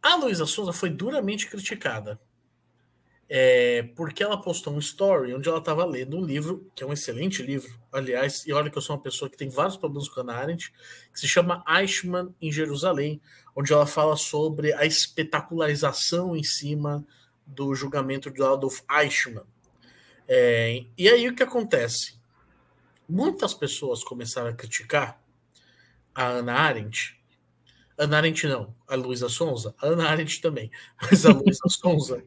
A Luísa Sonza foi duramente criticada. Porque ela postou um story onde ela estava lendo um livro, que é um excelente livro, aliás, e olha que eu sou uma pessoa que tem vários problemas com a Hannah Arendt, que se chama Eichmann em Jerusalém, onde ela fala sobre a espetacularização em cima do julgamento de Adolf Eichmann. E aí o que acontece? Muitas pessoas começaram a criticar a Hannah Arendt. Hannah Arendt não, a Luísa Sonza, a Hannah Arendt também, mas a Luísa Sonza,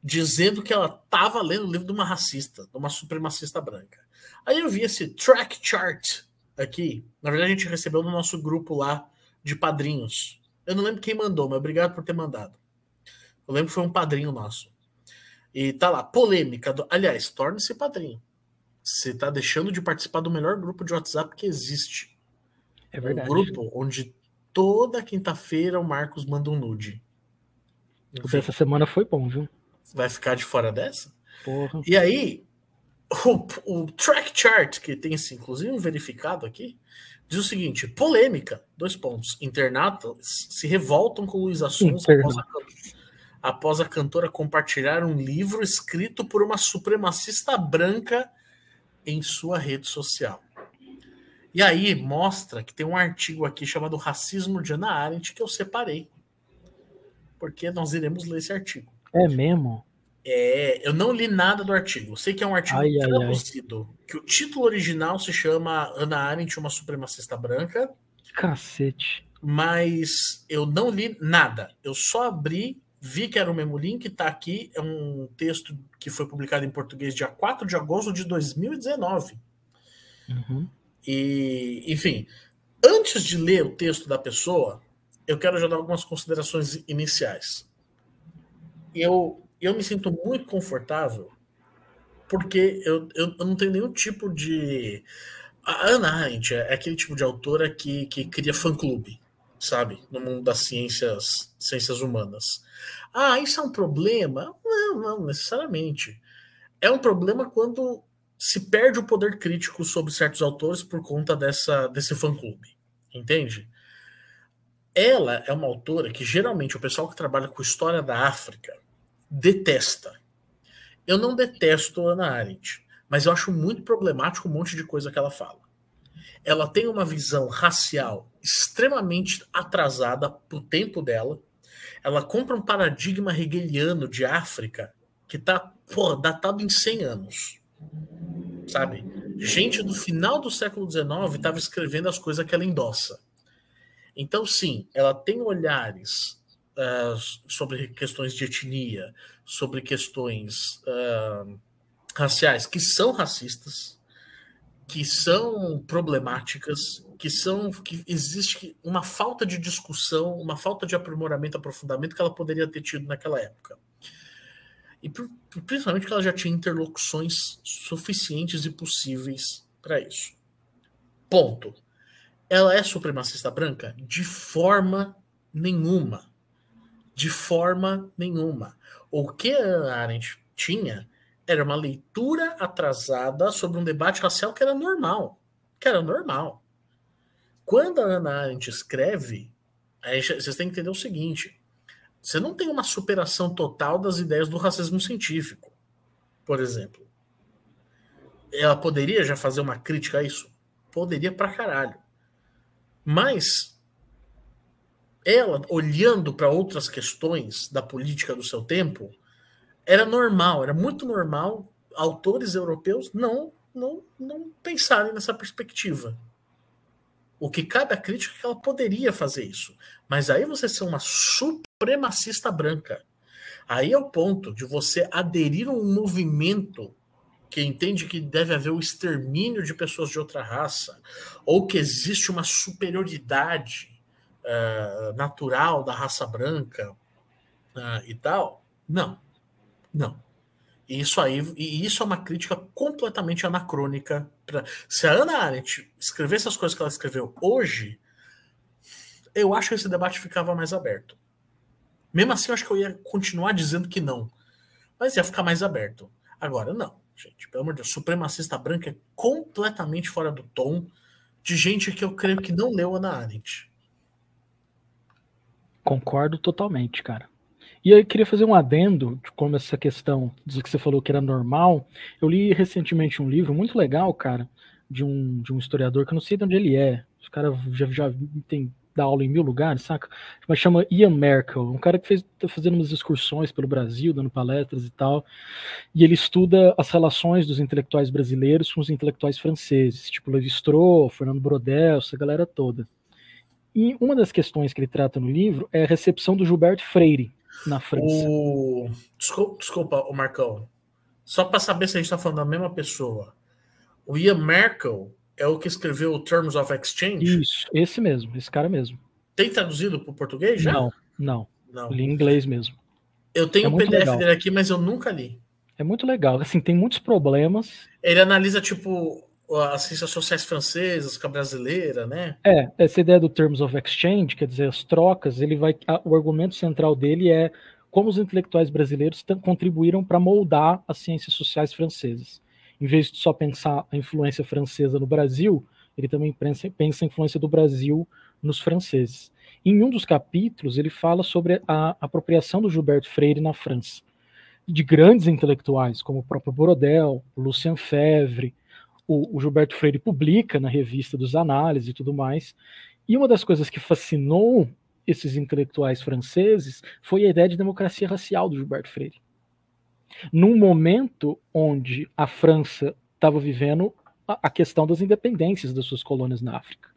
dizendo que ela estava lendo o livro de uma racista, de uma supremacista branca. Aí eu vi esse track chart aqui, na verdade a gente recebeu no nosso grupo lá de padrinhos. Eu não lembro quem mandou, mas obrigado por ter mandado. Eu lembro que foi um padrinho nosso. E tá lá, polêmica. Aliás, torne-se padrinho. Você tá deixando de participar do melhor grupo de WhatsApp que existe. É verdade. Um grupo onde toda quinta-feira o Marcos manda um nude. O dessa semana foi bom, viu? Vai ficar de fora dessa? Porra. E aí, o track chart, que tem esse, inclusive um verificado aqui, diz o seguinte: polêmica, 2 pontos. Internautas se revoltam com Luísa Sonza após a cantora compartilhar um livro escrito por uma supremacista branca em sua rede social. E aí mostra que tem um artigo aqui chamado Racismo de Hannah Arendt que eu separei, porque nós iremos ler esse artigo. É mesmo? Eu não li nada do artigo. Eu sei que é um artigo traduzido, que o título original se chama Hannah Arendt, uma supremacista branca. Cacete. Mas eu não li nada. Eu só abri, vi que era o mesmo link, tá aqui. É um texto que foi publicado em português dia 4 de agosto de 2019. Uhum. E, enfim, antes de ler o texto da pessoa, eu quero já dar algumas considerações iniciais. Eu me sinto muito confortável porque eu não tenho nenhum tipo de... A Hannah Arendt é aquele tipo de autora que cria fã-clube, sabe? No mundo das ciências humanas. Ah, isso é um problema? Não necessariamente. É um problema quando se perde o poder crítico sobre certos autores por conta desse fã-clube. Entende? Ela é uma autora que geralmente o pessoal que trabalha com história da África detesta. Eu não detesto Hannah Arendt, mas eu acho muito problemático um monte de coisa que ela fala. Ela tem uma visão racial extremamente atrasada pro tempo dela. Ela compra um paradigma hegeliano de África que tá, datado em 100 anos. Sabe? Gente do final do século XIX estava escrevendo as coisas que ela endossa. Então, sim, ela tem olhares sobre questões de etnia, sobre questões raciais que são racistas, que são problemáticas, que existe uma falta de discussão, uma falta de aprimoramento, aprofundamento que ela poderia ter tido naquela época. E principalmente que ela já tinha interlocuções suficientes e possíveis para isso. Ponto. Ela é supremacista branca? De forma nenhuma. De forma nenhuma. O que a Arendt tinha era uma leitura atrasada sobre um debate racial que era normal. Quando a Hannah Arendt escreve, aí vocês têm que entender o seguinte: você não tem uma superação total das ideias do racismo científico, por exemplo. Ela poderia já fazer uma crítica a isso? Poderia pra caralho. Mas ela, olhando para outras questões da política do seu tempo, era normal, era muito normal autores europeus não pensarem nessa perspectiva. O que cabe à crítica é que ela poderia fazer isso. Mas aí você ser uma supremacista branca. Aí é o ponto de você aderir a um movimento que entende que deve haver o extermínio de pessoas de outra raça, ou que existe uma superioridade natural da raça branca e tal. Não. E isso é uma crítica completamente anacrônica. Se a Hannah Arendt escrever essas coisas que ela escreveu hoje, eu acho que esse debate ficava mais aberto. Mesmo assim, eu acho que eu ia continuar dizendo que não. Mas ia ficar mais aberto. Agora, não, gente. Pelo amor de Deus, supremacista branca é completamente fora do tom de gente que eu creio que não leu Hannah Arendt. Concordo totalmente, cara. E aí eu queria fazer um adendo de como essa questão do que você falou que era normal. Eu li recentemente um livro muito legal, cara, de um historiador que eu não sei de onde ele é. Os caras já tem dá aula em 1000 lugares, saca? Mas chama Ian Merkel, um cara que tá fazendo umas excursões pelo Brasil, dando palestras e tal. E ele estuda as relações dos intelectuais brasileiros com os intelectuais franceses, tipo Lévi-Strauss, Fernando Brodel, essa galera toda. E uma das questões que ele trata no livro é a recepção do Gilberto Freire na França. Desculpa, o Marcão. Só para saber se a gente está falando da mesma pessoa. O Ian Merkel é o que escreveu o Terms of Exchange? Isso, esse mesmo, esse cara mesmo. Tem traduzido para o português já? Não. Não. Li em inglês mesmo. Eu tenho É o muito PDF legal. dele aqui, mas eu nunca li. É muito legal. Assim, tem muitos problemas. Ele analisa, tipo, as ciências sociais francesas com a brasileira, né? Essa ideia do Terms of Exchange, quer dizer, as trocas, o argumento central dele é como os intelectuais brasileiros contribuíram para moldar as ciências sociais francesas. Em vez de só pensar a influência francesa no Brasil, ele também pensa a influência do Brasil nos franceses. Em um dos capítulos, ele fala sobre a apropriação do Gilberto Freire na França, de grandes intelectuais, como o próprio Brodel, o Lucien Febvre. O Gilberto Freire publica na revista dos Análises e tudo mais. E uma das coisas que fascinou esses intelectuais franceses foi a ideia de democracia racial do Gilberto Freire. Num momento onde a França estava vivendo a questão das independências das suas colônias na África.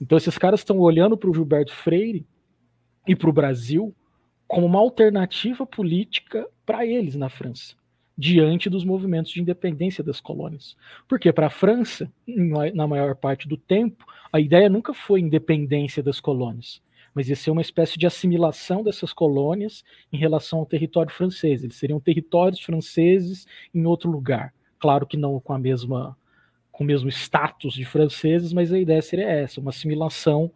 Então esses caras estão olhando para o Gilberto Freire e para o Brasil como uma alternativa política para eles na França, diante dos movimentos de independência das colônias. Porque para a França, na maior parte do tempo, a ideia nunca foi independência das colônias, mas ia ser uma espécie de assimilação dessas colônias em relação ao território francês. Eles seriam territórios franceses em outro lugar. Claro que não com o mesmo status de franceses, mas a ideia seria essa, uma assimilação,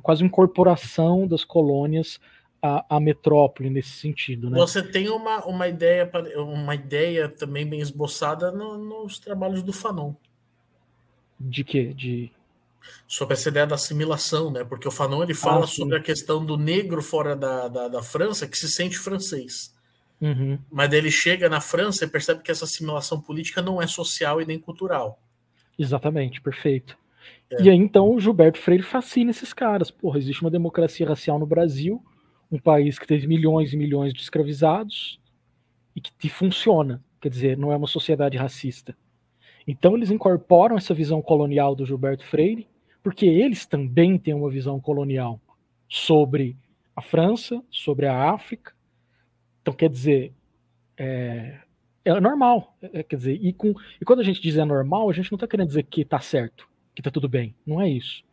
quase uma incorporação das colônias à metrópole nesse sentido, né? Você tem uma ideia também bem esboçada nos trabalhos do Fanon. De quê? Sobre essa ideia da assimilação, né? Porque o Fanon ele fala sobre a questão do negro fora da França que se sente francês. Uhum. Mas daí ele chega na França e percebe que essa assimilação política não é social e nem cultural. Exatamente, perfeito. E aí, então, o Gilberto Freire fascina esses caras. Porra, existe uma democracia racial no Brasil, um país que teve milhões e milhões de escravizados e que funciona. Quer dizer, não é uma sociedade racista. Então, eles incorporam essa visão colonial do Gilberto Freire, porque eles também têm uma visão colonial sobre a França, sobre a África. Então, quer dizer, é normal. Quer dizer, e quando a gente diz é normal, a gente não está querendo dizer que está certo, que está tudo bem. Não é isso.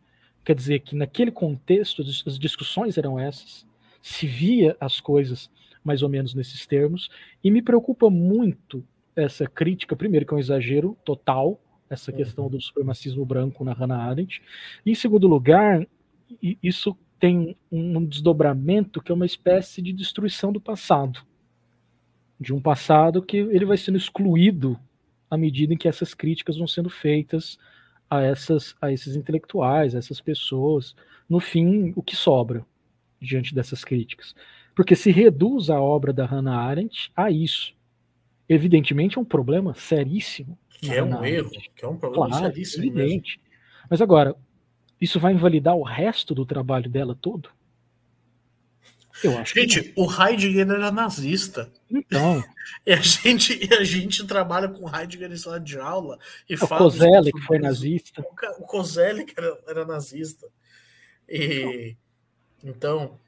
Quer dizer que naquele contexto, as discussões eram essas, se via as coisas mais ou menos nesses termos, e me preocupa muito essa crítica, primeiro que é um exagero total, essa questão do supremacismo branco na Hannah Arendt, e em segundo lugar, isso tem um desdobramento que é uma espécie de destruição do passado, de um passado que ele vai sendo excluído à medida em que essas críticas vão sendo feitas a esses intelectuais, a essas pessoas. No fim, o que sobra diante dessas críticas? Porque se reduz a obra da Hannah Arendt a isso. Evidentemente é um problema seríssimo. Que é um erro, que é um problema seríssimo evidente. Mesmo. Mas agora, isso vai invalidar o resto do trabalho dela todo? Eu acho gente, o Heidegger era nazista. Então. E a gente trabalha com Heidegger em sala de aula e fala. O Kozelek foi nazista. O Kozelek era nazista. Então,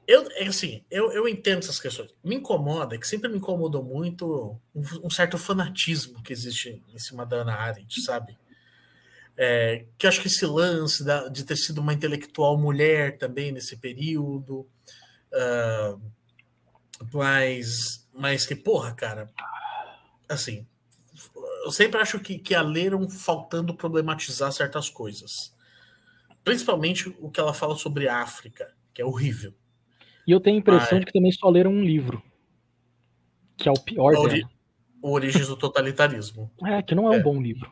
eu entendo essas questões. Me incomoda, que sempre me incomodou muito um certo fanatismo que existe em cima da Hannah Arendt, sabe? Que eu acho que esse lance de ter sido uma intelectual mulher também nesse período. Mas que, porra, cara, assim, eu sempre acho que a leram faltando problematizar certas coisas. Principalmente o que ela fala sobre a África, que é horrível. E eu tenho a impressão de que também só leram um livro, que é o pior dela. O Origens do Totalitarismo. Que não é um bom livro.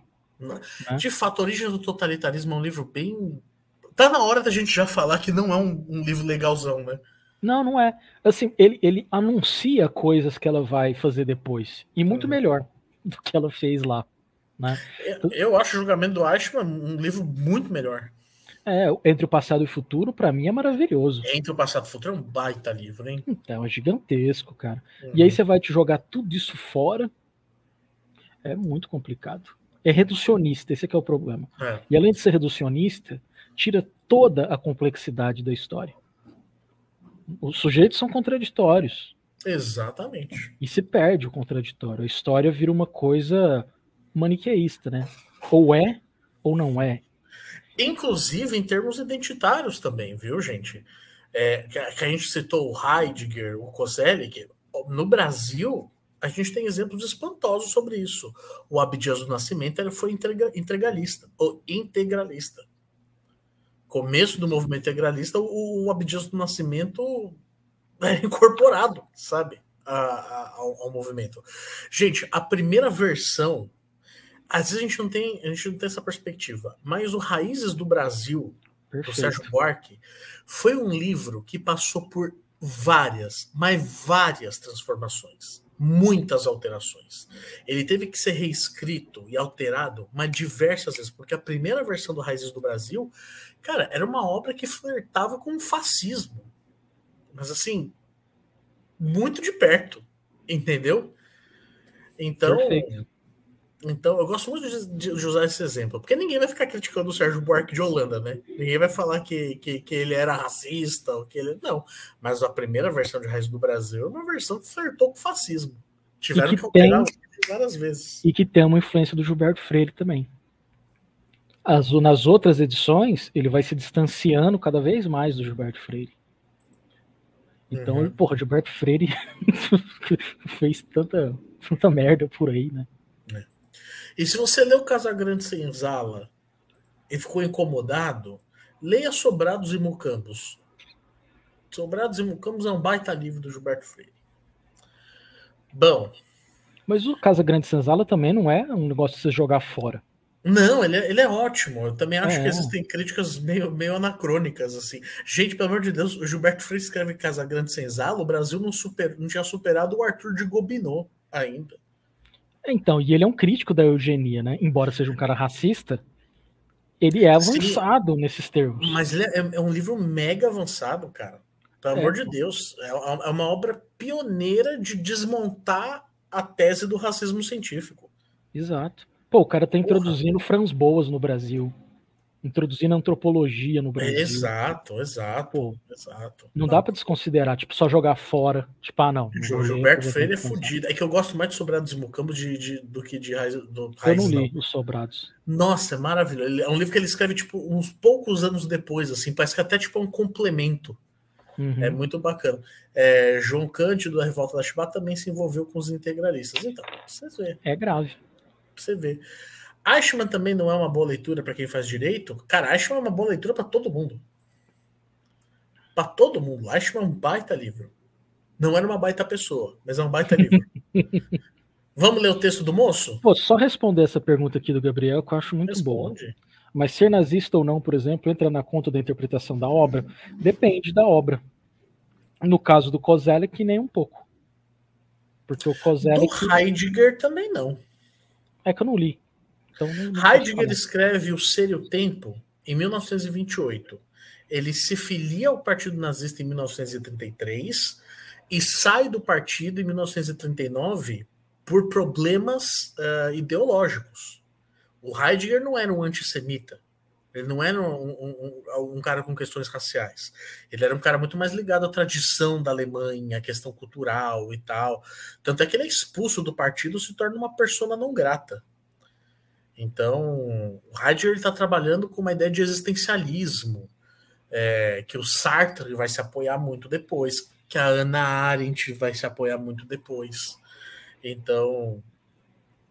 De fato, Origens do Totalitarismo é um livro bem... Tá na hora da gente já falar que não é um livro legalzão, né? Não, não é. Assim, ele anuncia coisas que ela vai fazer depois. E muito Uhum. melhor do que ela fez lá. Né? Eu acho o Julgamento do Eichmann um livro muito melhor. Entre o Passado e o Futuro, para mim, é maravilhoso. Entre o Passado e o Futuro é um baita livro, hein? Então, é gigantesco, cara. E aí Uhum. você vai te jogar tudo isso fora. É muito complicado. É reducionista, esse é que é o problema. É, E além de ser reducionista, tira toda a complexidade da história. Os sujeitos são contraditórios. exatamente. E se perde o contraditório. A história vira uma coisa maniqueísta, né? Ou é, ou não é. Inclusive em termos identitários também, viu, gente? Que a gente citou o Heidegger, o Koselleck. No Brasil, a gente tem exemplos espantosos sobre isso. O Abdias do Nascimento ele foi integralista, ou integralista. Começo do movimento integralista, o Abdias do Nascimento é incorporado, sabe, ao movimento. Gente, a primeira versão, às vezes a gente não tem essa perspectiva, mas o Raízes do Brasil, do Sérgio Perfeito. Buarque, foi um livro que passou por várias, mas várias transformações, muitas alterações. Ele teve que ser reescrito e alterado, mas diversas vezes, porque a primeira versão do Raízes do Brasil, cara, era uma obra que flertava com o fascismo. Mas assim, muito de perto, entendeu? Então, Perfeito. então eu gosto muito de usar esse exemplo, porque ninguém vai ficar criticando o Sérgio Buarque de Holanda, né? Ninguém vai falar que ele era racista, ou que ele. Não. Mas a primeira versão de Raiz do Brasil é uma versão que flertou com o fascismo. E Tiveram que que alterar tem, várias vezes. e que tem uma influência do Gilberto Freire também. Nas outras edições, ele vai se distanciando cada vez mais do Gilberto Freire. Então, Uhum. porra, Gilberto Freire fez tanta merda por aí, né? É. E se você leu Casagrande Senzala e ficou incomodado, leia Sobrados e Mucambos. Sobrados e Mucambos é um baita livro do Gilberto Freire. Bom, Mas o Casa Grande Senzala também não é um negócio de você jogar fora. não, ele é ótimo. Eu também acho que É, existem críticas meio anacrônicas, assim. Gente, pelo amor de Deus, o Gilberto Freire escreve Casagrande Senzala, o Brasil não tinha superado o Arthur de Gobineau ainda. então, e ele é um crítico da eugenia, né? Embora seja um cara racista, ele é Sim, avançado nesses termos. mas ele é um livro mega avançado, cara. Pelo É, amor de Deus. É uma obra pioneira de desmontar a tese do racismo científico. exato. Pô, o cara tá Porra. introduzindo Franz Boas no Brasil, introduzindo antropologia no Brasil. Exato, exato, Pô, exato. não dá Não. pra desconsiderar, tipo, só jogar fora. Tipo, não vou ler Gilberto Casa Freire Grande é Senzala. fodido. É que eu gosto mais de Sobrados e Mucambos do que de Eu não Raízes, não. li Os Sobrados. Nossa, é maravilhoso. É um livro que ele escreve, tipo, uns poucos anos depois, assim. Parece que até, tipo, é um complemento. É Uhum. muito bacana. João Cândido, da Revolta da Chibata, também se envolveu com os integralistas. Então, pra você ver. É grave. Pra você ver. Eichmann também não é uma boa leitura para quem faz direito. Cara, Eichmann é uma boa leitura para todo mundo. Para todo mundo. Eichmann é um baita livro. Não era uma baita pessoa, mas é um baita livro. Vamos ler o texto do moço? Pô, só responder essa pergunta aqui do Gabriel, que eu acho muito boa. Responde. Mas ser nazista ou não, por exemplo, entra na conta da interpretação da obra? Depende da obra. No caso do Kozelek, nem um pouco. Porque o Do Kozelek Heidegger também não. é que eu não li. Então não posso Heidegger falar. escreve O Ser e o Tempo em 1928. Ele se filia ao Partido Nazista em 1933 e sai do partido em 1939 por problemas ideológicos. O Heidegger não era um antissemita. Ele não era um cara com questões raciais. Ele era um cara muito mais ligado à tradição da Alemanha, à questão cultural e tal. Tanto é que ele é expulso do partido e se torna uma persona não grata. Então, o Heidegger está trabalhando com uma ideia de existencialismo, que o Sartre vai se apoiar muito depois, que a Hannah Arendt vai se apoiar muito depois. Então,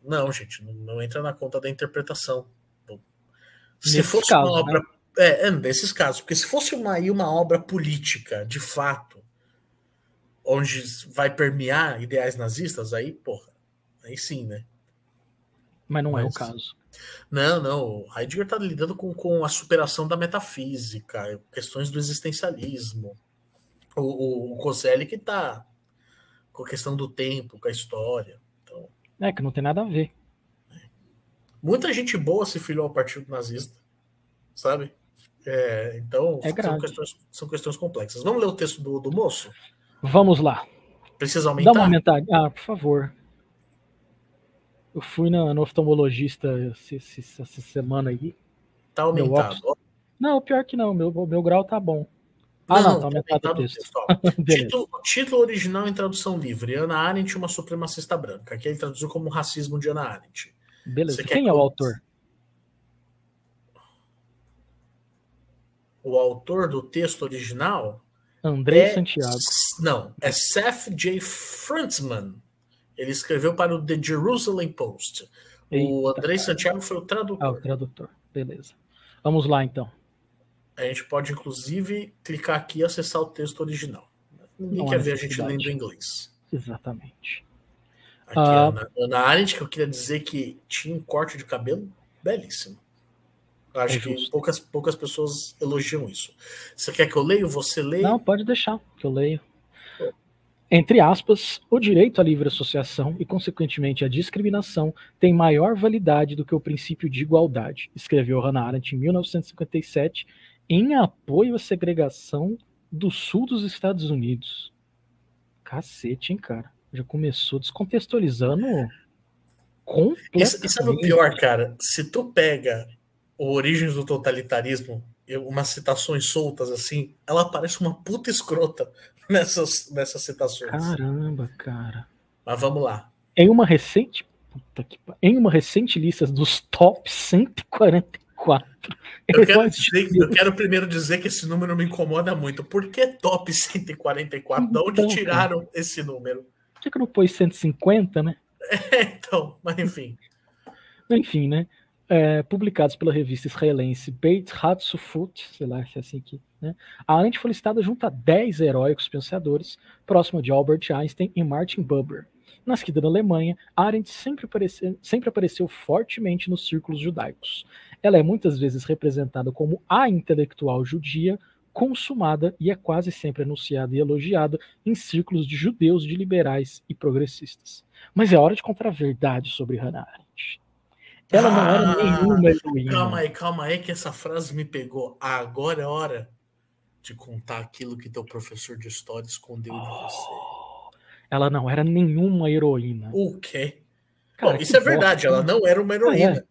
não, gente, não entra na conta da interpretação. Se Nesses fosse uma casos, né? obra. Nesses casos, porque se fosse uma obra política, de fato, onde vai permear ideais nazistas, aí, porra, aí sim, né? Mas não é o Mas caso. não. O Heidegger está lidando com a superação da metafísica, questões do existencialismo. O Coselli que está com a questão do tempo, com a história. Então, que não tem nada a ver. muita gente boa se filiou ao Partido Nazista, sabe? Então, são questões complexas. Vamos ler o texto do moço? Vamos lá. Precisa aumentar? Dá uma aumentada. Por favor. Eu fui no oftalmologista essa semana aí. Tá aumentado. Não, pior que não. Meu grau tá bom. Não, tá aumentado o texto. Título original em tradução livre. Ana Arendt, uma supremacista branca. Aqui ele traduziu como racismo de Ana Arendt. Beleza. Quem é o autor? O autor do texto original? Andrei Santiago. Não, é Seth J. Frontman. Ele escreveu para o The Jerusalem Post. O Andrei Santiago foi o tradutor. O tradutor. Beleza. Vamos lá, então. A gente pode, inclusive, clicar aqui e acessar o texto original. Ninguém quer ver a gente lendo em inglês. Exatamente. Aqui, Ana Arendt, que eu queria dizer que tinha um corte de cabelo belíssimo. Eu acho que poucas pessoas elogiam isso. Você quer que eu leia? Você lê? Não, pode deixar que eu leio. Entre aspas, o direito à livre associação e, consequentemente, a discriminação tem maior validade do que o princípio de igualdade, escreveu Hannah Arendt em 1957, em apoio à segregação do sul dos Estados Unidos. Cacete, hein, cara? Já começou descontextualizando completamente. E sabe o pior, cara? Se tu pega o Origens do Totalitarismo, umas citações soltas assim, ela parece uma puta escrota nessas citações. Caramba, cara. Mas vamos lá. Em uma recente lista dos top 144. Eu quero primeiro dizer que esse número me incomoda muito. Por que top 144? De onde tiraram esse número? Por que não pôs 150, né? Então, mas enfim. Enfim, né? Publicados pela revista israelense Beit Hatzufut, sei lá se é assim aqui, né? A Arendt foi listada junto a 10 heróicos pensadores, próximo de Albert Einstein e Martin Buber. Nascida na Alemanha, Arendt sempre apareceu fortemente nos círculos judaicos. Ela é muitas vezes representada como a intelectual judia consumada e é quase sempre anunciada e elogiada em círculos de judeus, de liberais e progressistas. Mas é hora de contar a verdade sobre Hannah Arendt. Ela não era nenhuma heroína. Calma aí que essa frase me pegou. Agora é hora de contar aquilo que teu professor de história escondeu de você. Ela não era nenhuma heroína. O quê? Cara, isso é verdade, ela não era uma heroína.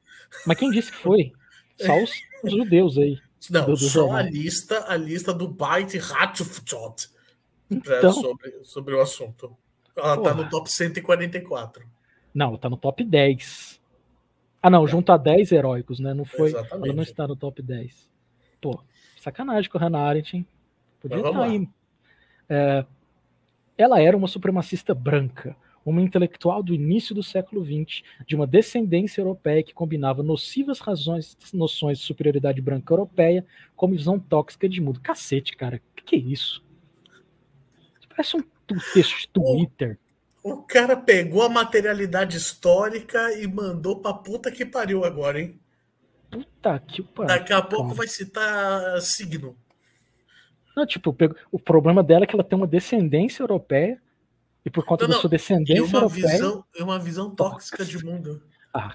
Mas quem disse que foi? Só os judeus aí. Não, só a lista do Beit Hatzufut sobre o assunto. Ela tá no top 144. Não, tá no top 10. Não, junto a 10 heróicos, né? Não foi. Exatamente. Ela não está no top 10. Pô, sacanagem com a Hannah Arendt, hein? Podia estar aí. Ela era uma supremacista branca, uma intelectual do início do século XX, de uma descendência europeia que combinava nocivas noções de superioridade branca europeia com visão tóxica de mundo. Cacete, cara. O que é isso? Parece um texto de Twitter. O cara pegou a materialidade histórica e mandou pra puta que pariu agora, hein? Puta que pariu. Daqui a pouco vai citar signo. Não, tipo, o problema dela é que ela tem uma descendência europeia e por conta da sua descendência europeia... É uma visão tóxica de mundo.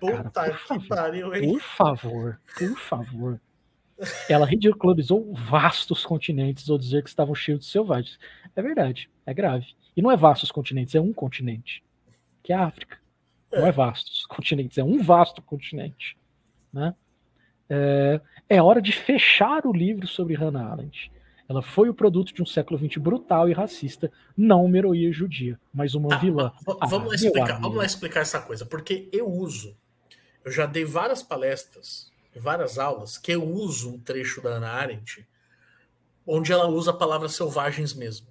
Puta cara, que pariu, hein? Por favor. Ela ridicularizou vastos continentes ao dizer que estavam cheios de selvagens. É verdade, é grave. E não é vastos continentes, é um continente, que é a África. Não é vastos continentes, é um vasto continente. Né? É hora de fechar o livro sobre Hannah Arendt. Ela foi o produto de um século XX brutal e racista, não uma heroína judia, mas uma vilã. Vamos lá explicar essa coisa, porque eu já dei várias palestras, várias aulas, que eu uso um trecho da Hannah Arendt, onde ela usa a palavra selvagens mesmo,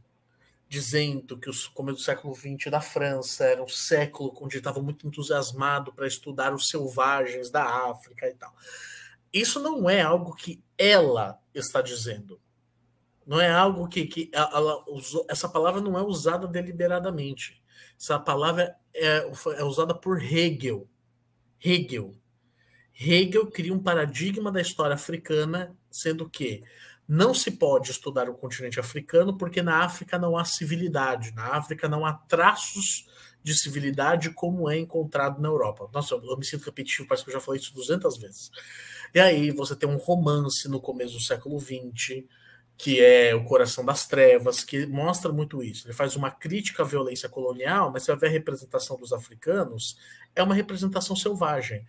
dizendo que o começo do século XX da França era um século onde estava muito entusiasmado para estudar os selvagens da África e tal. Isso não é algo que ela está dizendo. Não é algo que ela usou. Essa palavra não é usada deliberadamente. Essa palavra é usada por Hegel. Hegel cria um paradigma da história africana, sendo que não se pode estudar o continente africano porque na África não há civilidade, na África não há traços de civilidade como é encontrado na Europa. Nossa, eu me sinto repetitivo, parece que eu já falei isso 200 vezes. E aí você tem um romance no começo do século XX, que é O Coração das Trevas, que mostra muito isso. Ele faz uma crítica à violência colonial, mas você vai ver a representação dos africanos, é uma representação selvagem.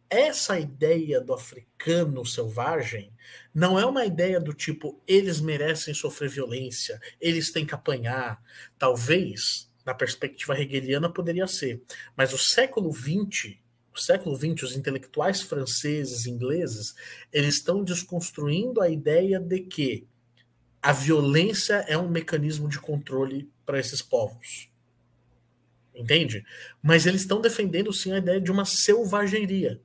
Essa ideia do africano selvagem não é uma ideia do tipo, eles merecem sofrer violência, eles têm que apanhar. Talvez, na perspectiva hegeliana, poderia ser. Mas o século XX, os intelectuais franceses, ingleses, eles estão desconstruindo a ideia de que a violência é um mecanismo de controle para esses povos. Entende? Mas eles estão defendendo, sim, a ideia de uma selvageria,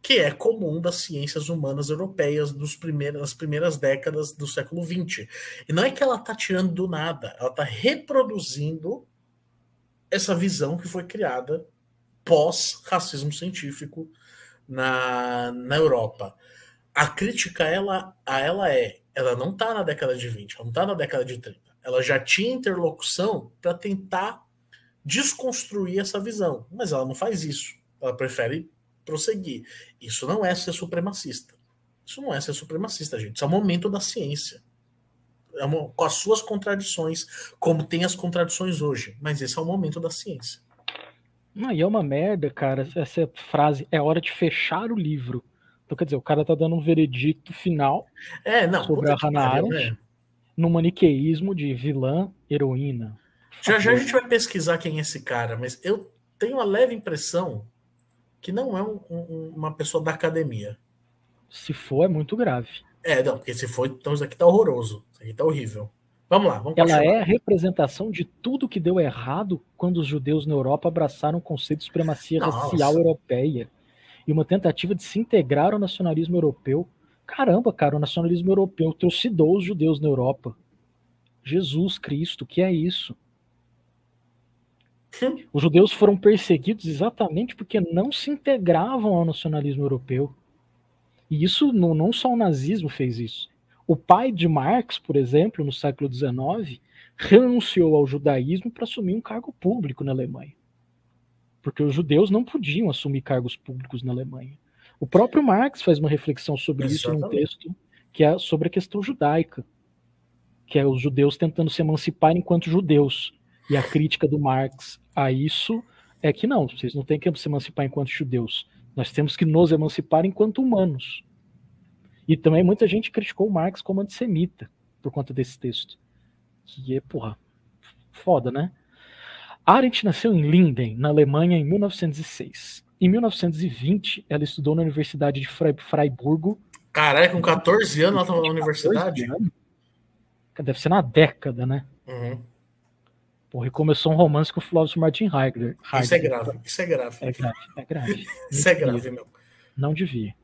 que é comum das ciências humanas europeias nas primeiras décadas do século XX. E não é que ela está tirando do nada, ela está reproduzindo essa visão que foi criada pós-racismo científico na Europa. A crítica ela não está na década de 20, ela não está na década de 30. Ela já tinha interlocução para tentar desconstruir essa visão, mas ela não faz isso. Ela prefere prosseguir. Isso não é ser supremacista. Isso não é ser supremacista, gente. Isso é o momento da ciência. Com as suas contradições, como tem as contradições hoje. Mas esse é o momento da ciência. E é uma merda, cara, essa frase, é hora de fechar o livro. Então, quer dizer, o cara tá dando um veredicto final sobre a Hannah Arendt, né? No maniqueísmo de vilã, heroína. Já a gente vai pesquisar quem é esse cara, mas eu tenho a leve impressão que não é uma pessoa da academia. Se for, é muito grave. Não, porque se for, então isso aqui tá horroroso. Isso aqui tá horrível. Vamos lá, vamos continuar. Ela é a representação de tudo que deu errado quando os judeus na Europa abraçaram o conceito de supremacia racial europeia e uma tentativa de se integrar ao nacionalismo europeu. Caramba, cara, o nacionalismo europeu trucidou os judeus na Europa. Jesus Cristo, o que é isso? Os judeus foram perseguidos exatamente porque não se integravam ao nacionalismo europeu. E isso, não só o nazismo fez isso. O pai de Marx, por exemplo, no século XIX, renunciou ao judaísmo para assumir um cargo público na Alemanha. Porque os judeus não podiam assumir cargos públicos na Alemanha. O próprio Marx faz uma reflexão sobre isso num texto que é sobre a questão judaica, que é os judeus tentando se emancipar enquanto judeus. E a crítica do Marx a isso é que não, vocês não têm que se emancipar enquanto judeus. Nós temos que nos emancipar enquanto humanos. E também muita gente criticou o Marx como antissemita por conta desse texto. Que é, foda, né? Arendt nasceu em Linden, na Alemanha, em 1906. Em 1920, ela estudou na Universidade de Freiburgo. Caralho, com 14 anos ela estava na universidade? Deve ser na década, né? Uhum. Porra, e começou um romance com o filósofo Martin Heidegger. Isso é grave, isso é grave. É grave. Isso é grave, meu. Não devia.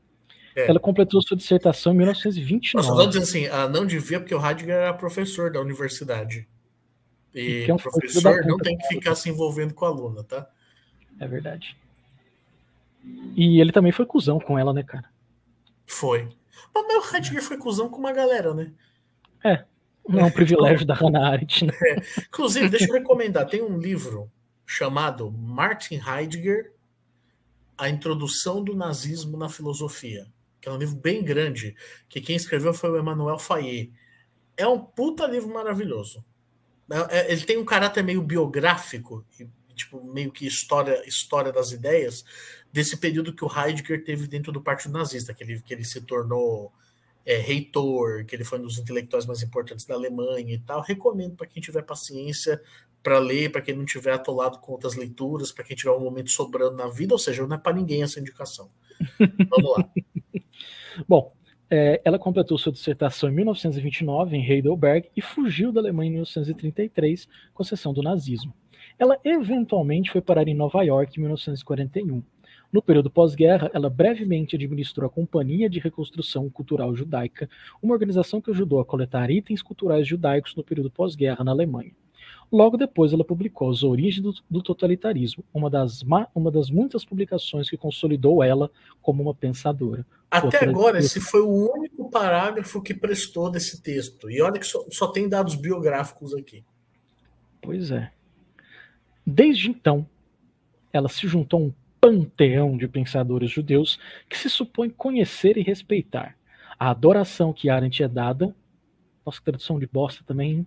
Ela completou sua dissertação em 1929. Nossa, não dizer assim, não devia porque o Heidegger era professor da universidade. E o professor não tem que ficar se envolvendo com a aluna, tá? É verdade. E ele também foi cuzão com ela, né, cara? Foi. Mas o Heidegger foi cuzão com uma galera, né? Não é um privilégio da Hannah Arendt, né? Inclusive, deixa eu recomendar, tem um livro chamado Martin Heidegger, A Introdução do Nazismo na Filosofia, que é um livro bem grande, que quem escreveu foi o Emmanuel Fayet. É um puta livro maravilhoso. Ele tem um caráter meio biográfico, tipo, meio que história das ideias, desse período que o Heidegger teve dentro do Partido Nazista, que ele se tornou reitor, que ele foi um dos intelectuais mais importantes da Alemanha e tal. Recomendo para quem tiver paciência para ler, para quem não tiver atolado com outras leituras, para quem tiver um momento sobrando na vida, ou seja, não é para ninguém essa indicação. Vamos lá. Bom, ela completou sua dissertação em 1929 em Heidelberg e fugiu da Alemanha em 1933 com a cessão do nazismo. Ela eventualmente foi parar em Nova York em 1941. No período pós-guerra, ela brevemente administrou a Companhia de Reconstrução Cultural Judaica, uma organização que ajudou a coletar itens culturais judaicos no período pós-guerra na Alemanha. Logo depois, ela publicou As Origens do Totalitarismo, uma das muitas publicações que consolidou ela como uma pensadora. Até Outra, agora, esse foi o único parágrafo que prestou desse texto. E olha que só tem dados biográficos aqui. Pois é. Desde então, ela se juntou a um panteão de pensadores judeus que se supõe conhecer e respeitar. A adoração que Arendt é dada, nossa, tradução de bosta também,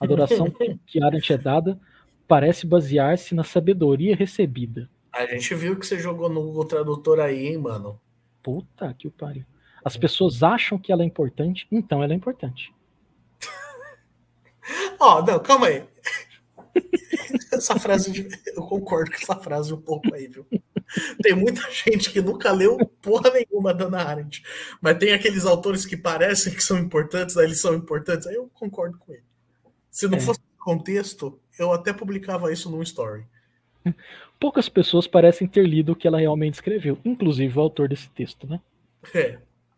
a adoração que Arendt é dada parece basear-se na sabedoria recebida. A gente viu que você jogou no Google Tradutor aí, hein, mano? Puta que o pariu. As pessoas acham que ela é importante, então ela é importante. Ó, não, calma aí. Essa frase, eu concordo com essa frase um pouco aí, viu? Tem muita gente que nunca leu porra nenhuma da Hannah Arendt, mas tem aqueles autores que parecem que são importantes, aí eles são importantes, aí eu concordo com ele. Se não fosse contexto, eu até publicava isso num story. Poucas pessoas parecem ter lido o que ela realmente escreveu, inclusive o autor desse texto, né?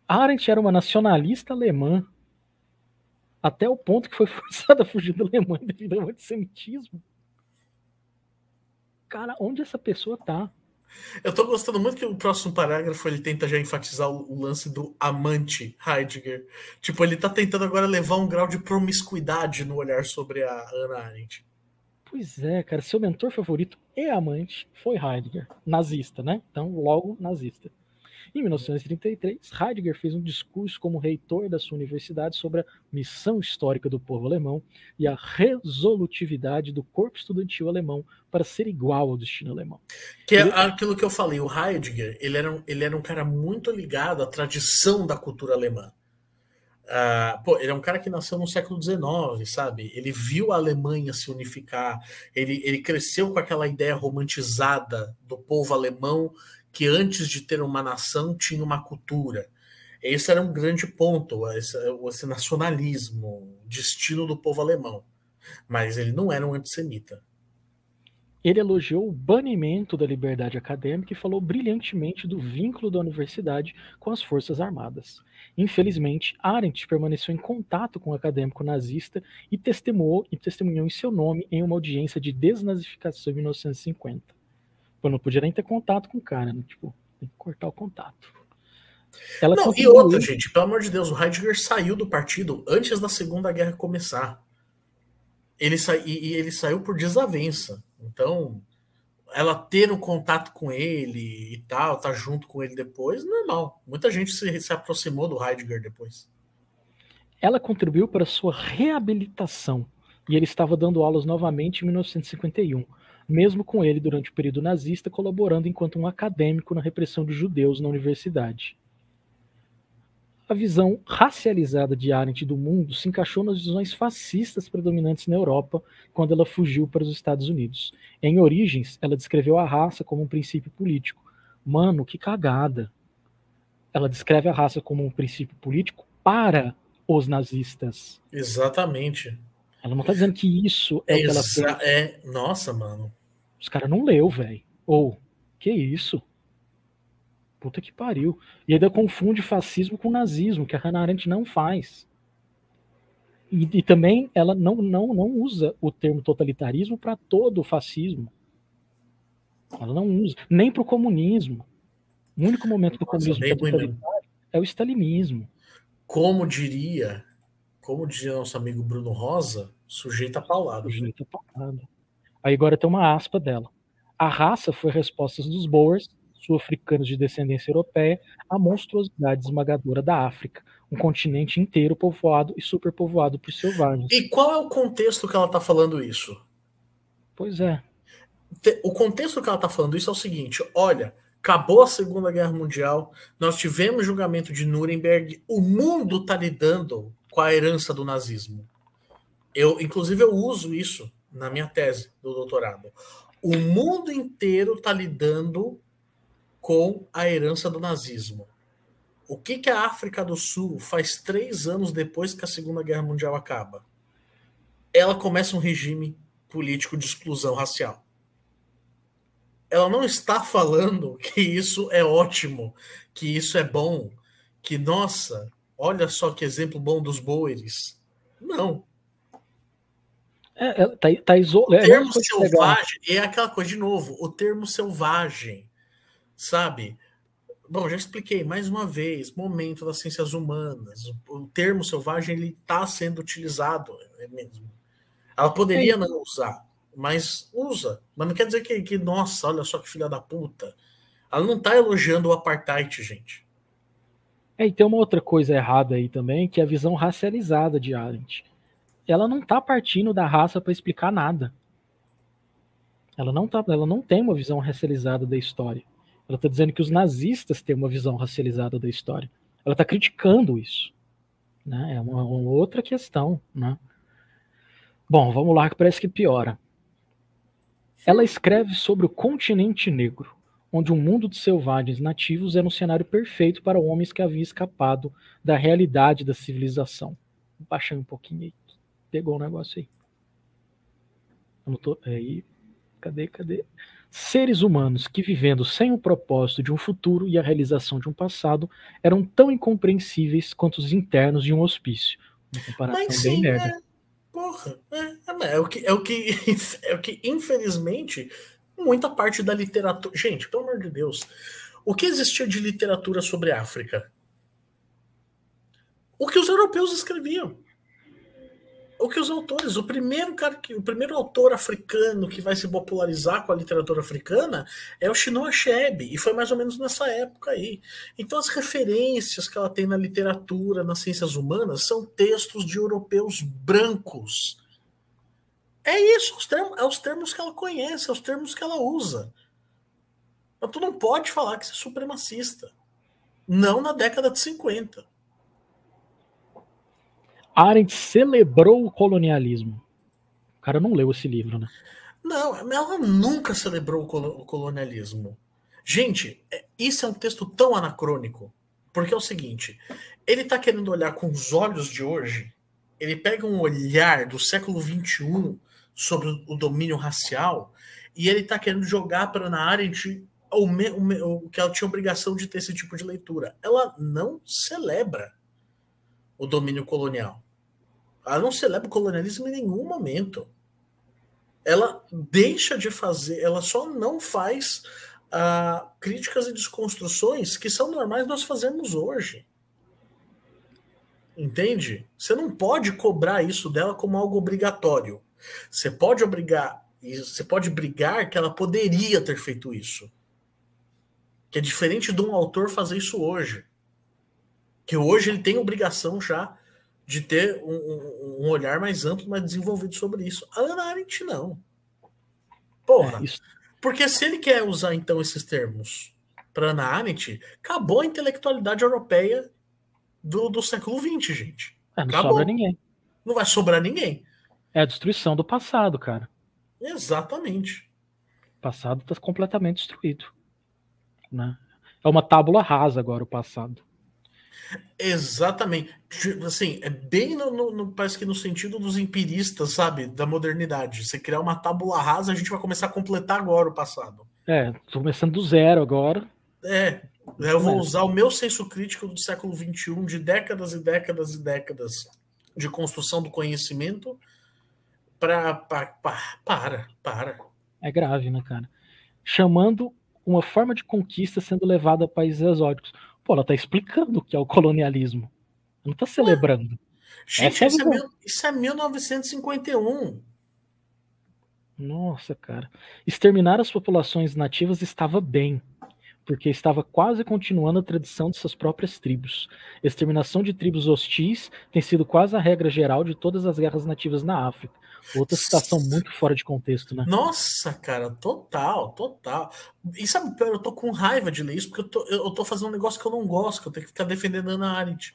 Arendt era uma nacionalista alemã até o ponto que foi forçada a fugir da Alemanha devido ao antissemitismo. Cara, onde essa pessoa tá? Eu tô gostando muito que o próximo parágrafo ele tenta já enfatizar o lance do amante Heidegger. Tipo, ele tá tentando agora levar um grau de promiscuidade no olhar sobre a Hannah Arendt. Pois é, cara, seu mentor favorito e amante foi Heidegger, nazista, né? Então, logo nazista. Em 1933, Heidegger fez um discurso como reitor da sua universidade sobre a missão histórica do povo alemão e a resolutividade do corpo estudantil alemão para ser igual ao destino alemão. Que é aquilo que eu falei, o Heidegger, ele era um cara muito ligado à tradição da cultura alemã. Ele é um cara que nasceu no século XIX, sabe? Ele viu a Alemanha se unificar, ele cresceu com aquela ideia romantizada do povo alemão que antes de ter uma nação tinha uma cultura. Esse era um grande ponto, esse nacionalismo, destino do povo alemão. Mas ele não era um antissemita. Ele elogiou o banimento da liberdade acadêmica e falou brilhantemente do vínculo da universidade com as forças armadas. Infelizmente, Arendt permaneceu em contato com o acadêmico nazista e testemunhou em seu nome em uma audiência de desnazificação em 1950. Pô, não podia nem ter contato com o cara, né? Tipo, tem que cortar o contato. Não, e outra, gente, pelo amor de Deus, o Heidegger saiu do partido antes da Segunda Guerra começar. Ele saiu por desavença. Então, ela ter um contato com ele e tal, tá junto com ele depois, normal. Muita gente se aproximou do Heidegger depois. Ela contribuiu para sua reabilitação e ele estava dando aulas novamente em 1951, mesmo com ele durante o período nazista colaborando enquanto um acadêmico na repressão de judeus na universidade. A visão racializada de Arendt do mundo se encaixou nas visões fascistas predominantes na Europa quando ela fugiu para os Estados Unidos. Em Origens, ela descreveu a raça como um princípio político. Mano, que cagada! Ela descreve a raça como um princípio político para os nazistas. Exatamente. Ela não tá dizendo que isso é o que ela fez. Nossa, mano. Os caras não leu, velho. Ou, que isso? Puta que pariu. E ainda confunde fascismo com nazismo, que a Hannah Arendt não faz. E também ela não usa o termo totalitarismo para todo o fascismo. Ela não usa. Nem para o comunismo. O único momento que o comunismo é totalitário é o stalinismo. Como diria nosso amigo Bruno Rosa, sujeito a paulada. Sujeito a paulada. Aí agora tem uma aspa dela. A raça foi resposta dos Boers, sul-africanos de descendência europeia, à monstruosidade esmagadora da África, um continente inteiro povoado e superpovoado por selvagens. E qual é o contexto que ela está falando isso? Pois é. O contexto que ela está falando isso é o seguinte: olha, acabou a Segunda Guerra Mundial, nós tivemos julgamento de Nuremberg, o mundo está lidando com a herança do nazismo. Inclusive, eu uso isso na minha tese do doutorado. O mundo inteiro está lidando com a herança do nazismo. O que a África do Sul faz 3 anos depois que a Segunda Guerra Mundial acaba? Ela começa um regime político de exclusão racial. Ela não está falando que isso é ótimo, que isso é bom, que, nossa, olha só que exemplo bom dos Boeres. Não. O é uma termo coisa legal. selvagem é aquela coisa, de novo, o termo selvagem, sabe? Bom, já expliquei mais uma vez, momento das ciências humanas, o termo selvagem ele está sendo utilizado, é mesmo. Ela É, poderia não usar, mas usa. Mas não quer dizer nossa, olha só que filha da puta. Ela não está elogiando o apartheid, gente. e tem uma outra coisa errada aí também, que é a visão racializada de Arendt. Ela não está partindo da raça para explicar nada. Ela não tem uma visão racializada da história. Ela está dizendo que os nazistas têm uma visão racializada da história. Ela está criticando isso. Né? É uma outra questão. Né? Bom, vamos lá, que parece que piora. Ela escreve sobre o continente negro, onde um mundo de selvagens nativos era um cenário perfeito para homens que haviam escapado da realidade da civilização. Vou baixar um pouquinho aí. Pegou o negócio aí. Aí. Cadê? Seres humanos que, vivendo sem o propósito de um futuro e a realização de um passado, eram tão incompreensíveis quanto os internos de um hospício. Uma Mas comparação bem sim, merda. porra, é o que, infelizmente, muita parte da literatura. Gente, pelo amor de Deus, o que existia de literatura sobre a África? O que os europeus escreviam. O que os autores, o primeiro autor africano que vai se popularizar com a literatura africana é o Chinua Achebe, e foi mais ou menos nessa época aí. Então as referências que ela tem na literatura, nas ciências humanas, são textos de europeus brancos. É isso, é os termos que ela conhece, é os termos que ela usa. Mas tu não pode falar que você é supremacista. Não na década de 50. Arendt celebrou o colonialismo. O cara não leu esse livro, né? Não, ela nunca celebrou o colonialismo. Gente, isso é um texto tão anacrônico. Porque é o seguinte: ele está querendo olhar com os olhos de hoje, ele pega um olhar do século XXI sobre o domínio racial e ele está querendo jogar para Hannah Arendt o que ela tinha obrigação de ter esse tipo de leitura. Ela não celebra o domínio colonial. Ela não celebra o colonialismo em nenhum momento. Ela deixa de fazer, ela só não faz críticas e desconstruções que são normais nós fazermos hoje. Entende? Você não pode cobrar isso dela como algo obrigatório. Você pode você pode brigar que ela poderia ter feito isso. Que é diferente de um autor fazer isso hoje. Que hoje ele tem obrigação já de ter um olhar mais amplo, mais desenvolvido sobre isso. A Hannah Arendt não. Porra. Isso, Porque se ele quer usar então esses termos para Hannah Arendt, acabou a intelectualidade europeia do século XX, gente. não sobra Acabou. ninguém. Não vai sobrar ninguém. É a destruição do passado, cara. Exatamente. O passado está completamente destruído. Né? É uma tábula rasa agora o passado. Exatamente. Assim, é bem parece que no sentido dos empiristas, sabe? Da modernidade. Você criar uma tábula rasa, a gente vai começar a completar agora o passado. Tô começando do zero agora. Eu vou usar o meu senso crítico do século XXI, de décadas e décadas e décadas de construção do conhecimento, para. É grave, né, cara? Chamando uma forma de conquista sendo levada a países exóticos. Pô, ela tá explicando o que é o colonialismo. Ela não tá celebrando. Gente, Essa é a visão. isso é 1951. Nossa, cara. Exterminar as populações nativas estava bem, porque estava quase continuando a tradição de suas próprias tribos. Exterminação de tribos hostis tem sido quase a regra geral de todas as guerras nativas na África. Outra citação muito fora de contexto, né? Nossa, cara, total, total. E sabe, eu tô com raiva de ler isso, porque eu tô fazendo um negócio que eu não gosto, que eu tenho que ficar defendendo a Hannah Arendt.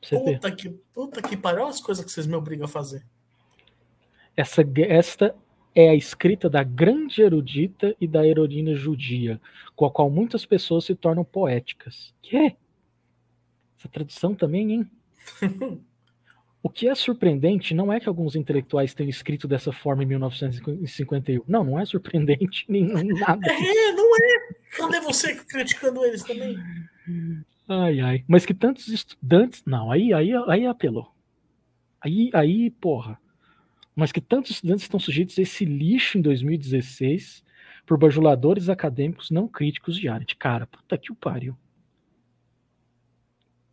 Você vê. Puta que pariu, olha as coisas que vocês me obrigam a fazer. Esta é a escrita da grande erudita e da heroína judia, com a qual muitas pessoas se tornam poéticas. Que? Essa tradução também, hein? O que é surpreendente não é que alguns intelectuais tenham escrito dessa forma em 1951. Não, não é surpreendente nem nada. Não é. Cadê você criticando eles também? Ai. Mas que tantos estudantes. Não, aí apelou. Aí, porra. mas que tantos estudantes estão sujeitos a esse lixo em 2016 por bajuladores acadêmicos não críticos de Arendt. Cara, puta que o pariu.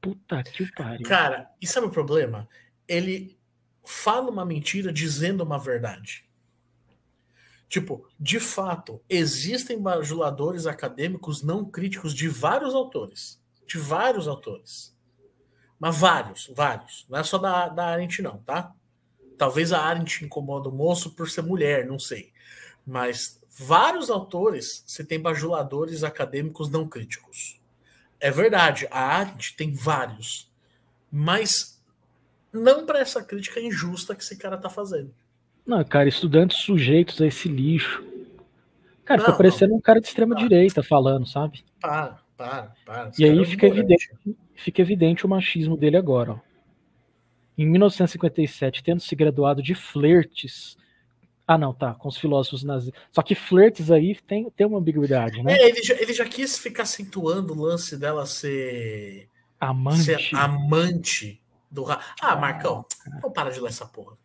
Puta que o pariu. Cara, e sabe o problema? Ele fala uma mentira dizendo uma verdade. Tipo, de fato, existem bajuladores acadêmicos não críticos de vários autores. De vários autores. Mas vários. Não é só da Arendt, não, tá? Talvez a Arendt incomoda o moço por ser mulher, não sei. Mas vários autores, você tem bajuladores acadêmicos não críticos. É verdade, a Arendt tem vários. Mas não para essa crítica injusta que esse cara tá fazendo. Não, cara, estudantes sujeitos a esse lixo. Cara, fica parecendo um cara de extrema direita falando, sabe? Para. E aí fica evidente o machismo dele agora, ó. Em 1957, tendo se graduado de flertes. Ah, não, tá, com os filósofos nazistas. Só que flertes aí tem uma ambiguidade, né? Ele já quis ficar acentuando o lance dela ser amante do Marcão, não para de ler essa porra.